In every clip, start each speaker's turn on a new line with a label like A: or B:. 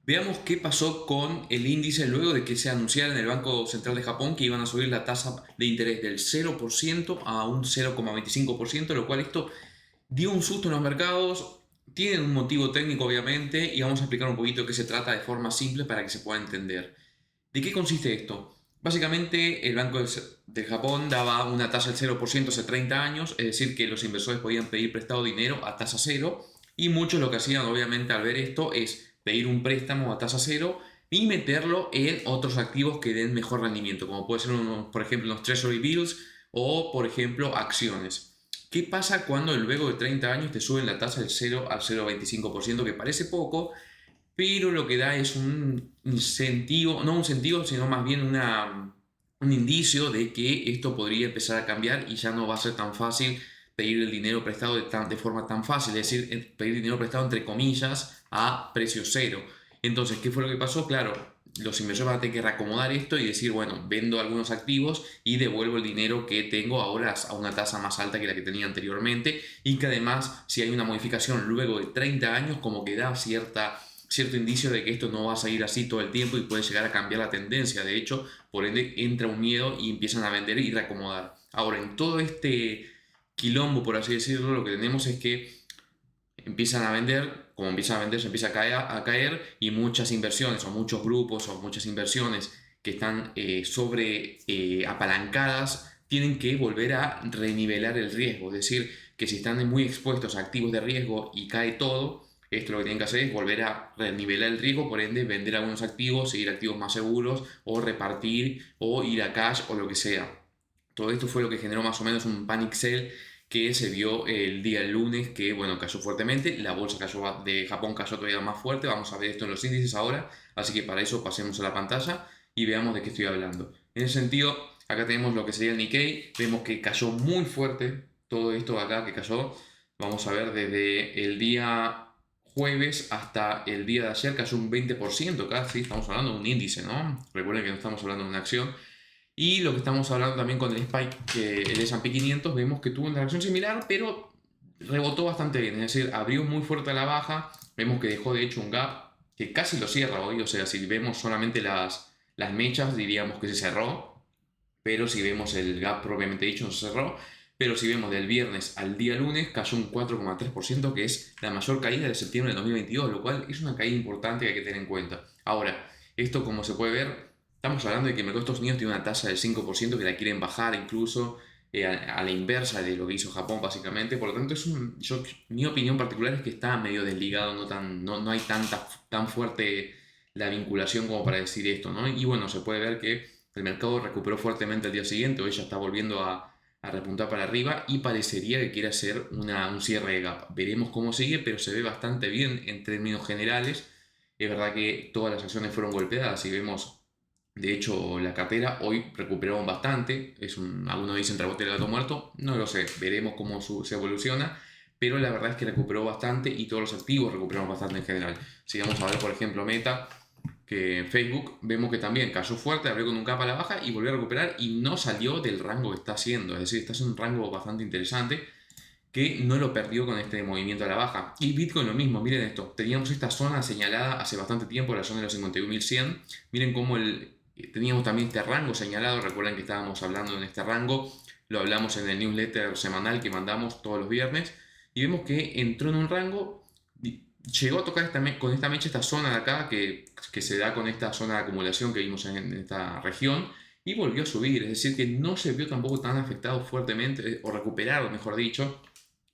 A: Veamos qué pasó con el índice luego de que se anunciara en el Banco Central de Japón que iban a subir la tasa de interés del 0% a un 0,25%, lo cual esto dio un susto en los mercados. Tienen un motivo técnico, obviamente, y vamos a explicar un poquito de qué se trata de forma simple para que se pueda entender. ¿De qué consiste esto? Básicamente, el Banco de Japón daba una tasa del 0% hace 30 años, es decir, que los inversores podían pedir prestado dinero a tasa cero, y muchos lo que hacían, obviamente, al ver esto es pedir un préstamo a tasa cero y meterlo en otros activos que den mejor rendimiento, como puede ser, por ejemplo, unos Treasury Bills o, por ejemplo, acciones. ¿Qué pasa cuando luego de 30 años te suben la tasa del 0 al 0,25%, que parece poco, pero lo que da es un incentivo, no un incentivo, sino más bien un indicio de que esto podría empezar a cambiar y ya no va a ser tan fácil pedir el dinero prestado de forma tan fácil, es decir, pedir dinero prestado entre comillas a precio cero. Entonces, ¿qué fue lo que pasó? Claro, los inversores van a tener que reacomodar esto y decir, bueno, vendo algunos activos y devuelvo el dinero que tengo ahora a una tasa más alta que la que tenía anteriormente, y que además, si hay una modificación luego de 30 años, como que da cierto indicio de que esto no va a seguir así todo el tiempo y puede llegar a cambiar la tendencia. De hecho, por ende entra un miedo y empiezan a vender y reacomodar. Ahora, en todo este quilombo, por así decirlo, lo que tenemos es que empiezan a vender, como empiezan a vender, se empieza a caer, y muchas inversiones o muchos grupos o muchas inversiones que están sobre apalancadas tienen que volver a renivelar el riesgo. Es decir, que si están muy expuestos a activos de riesgo y cae todo, esto lo que tienen que hacer es volver a renivelar el riesgo, por ende vender algunos activos, seguir activos más seguros o repartir o ir a cash o lo que sea. Todo esto fue lo que generó más o menos un panic sell que se vio el día lunes, que bueno, cayó fuertemente. La bolsa de Japón cayó todavía más fuerte. Vamos a ver esto en los índices ahora, así que para eso pasemos a la pantalla y veamos de qué estoy hablando. En ese sentido, acá tenemos lo que sería el Nikkei. Vemos que cayó muy fuerte todo esto de acá que cayó. Vamos a ver desde el día jueves hasta el día de ayer cayó un 20% casi. Estamos hablando de un índice, ¿no? Recuerden que no estamos hablando de una acción. Y lo que estamos hablando también con el Spike, que el S&P 500, vemos que tuvo una reacción similar, pero rebotó bastante bien. Es decir, abrió muy fuerte a la baja. Vemos que dejó de hecho un gap que casi lo cierra hoy. O sea, si vemos solamente las mechas, diríamos que se cerró. Pero si vemos el gap propiamente dicho, no se cerró. Pero si vemos del viernes al día lunes, cayó un 4,3%, que es la mayor caída de septiembre de 2022, lo cual es una caída importante que hay que tener en cuenta. Ahora, esto como se puede ver, estamos hablando de que el mercado de Estados Unidos tiene una tasa del 5% que la quieren bajar incluso a la inversa de lo que hizo Japón básicamente. Por lo tanto, mi opinión particular es que está medio desligado, no hay tan fuerte la vinculación como para decir esto, ¿no? Y bueno, se puede ver que el mercado recuperó fuertemente al día siguiente, hoy ya está volviendo a repuntar para arriba y parecería que quiere hacer un cierre de gap. Veremos cómo sigue, pero se ve bastante bien en términos generales. Es verdad que todas las acciones fueron golpeadas y vemos, de hecho, la cartera hoy recuperaron bastante. Algunos dicen rebote del gato muerto, no lo sé, veremos cómo se evoluciona. Pero la verdad es que recuperó bastante y todos los activos recuperaron bastante en general. Si vamos a ver, por ejemplo, Meta, que Facebook, vemos que también cayó fuerte, abrió con un capa a la baja y volvió a recuperar y no salió del rango que está haciendo. Es decir, está haciendo un rango bastante interesante que no lo perdió con este movimiento a la baja. Y Bitcoin lo mismo, miren esto, teníamos esta zona señalada hace bastante tiempo, la zona de los 51.100. Miren cómo teníamos también este rango señalado, recuerden que estábamos hablando en este rango, lo hablamos en el newsletter semanal que mandamos todos los viernes, y vemos que entró en un rango, llegó a tocar con esta mecha esta zona de acá, que se da con esta zona de acumulación que vimos en esta región, y volvió a subir, es decir, que no se vio tampoco tan afectado fuertemente, o recuperado, mejor dicho,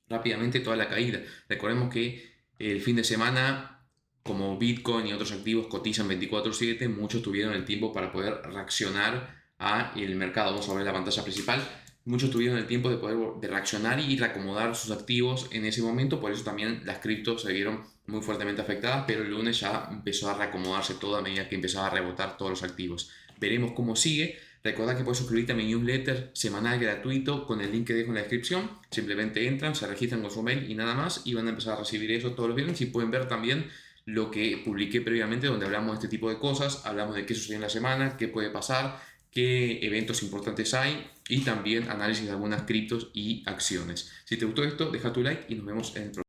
A: rápidamente toda la caída. Recordemos que el fin de semana, como Bitcoin y otros activos cotizan 24/7, muchos tuvieron el tiempo para poder reaccionar a el mercado. Vamos a ver la pantalla principal. Muchos tuvieron el tiempo de poder reaccionar y reacomodar sus activos en ese momento, por eso también las criptos se vieron muy fuertemente afectadas, pero el lunes ya empezó a reacomodarse todo a medida que empezaba a rebotar todos los activos. Veremos cómo sigue. Recuerda que puedes suscribirte a mi newsletter semanal gratuito con el link que dejo en la descripción. Simplemente entran, se registran con su mail y nada más, y van a empezar a recibir eso todos los viernes, y pueden ver también lo que publiqué previamente, donde hablamos de este tipo de cosas, hablamos de qué sucedió en la semana, qué puede pasar, qué eventos importantes hay, y también análisis de algunas criptos y acciones. Si te gustó esto, deja tu like y nos vemos en el próximo.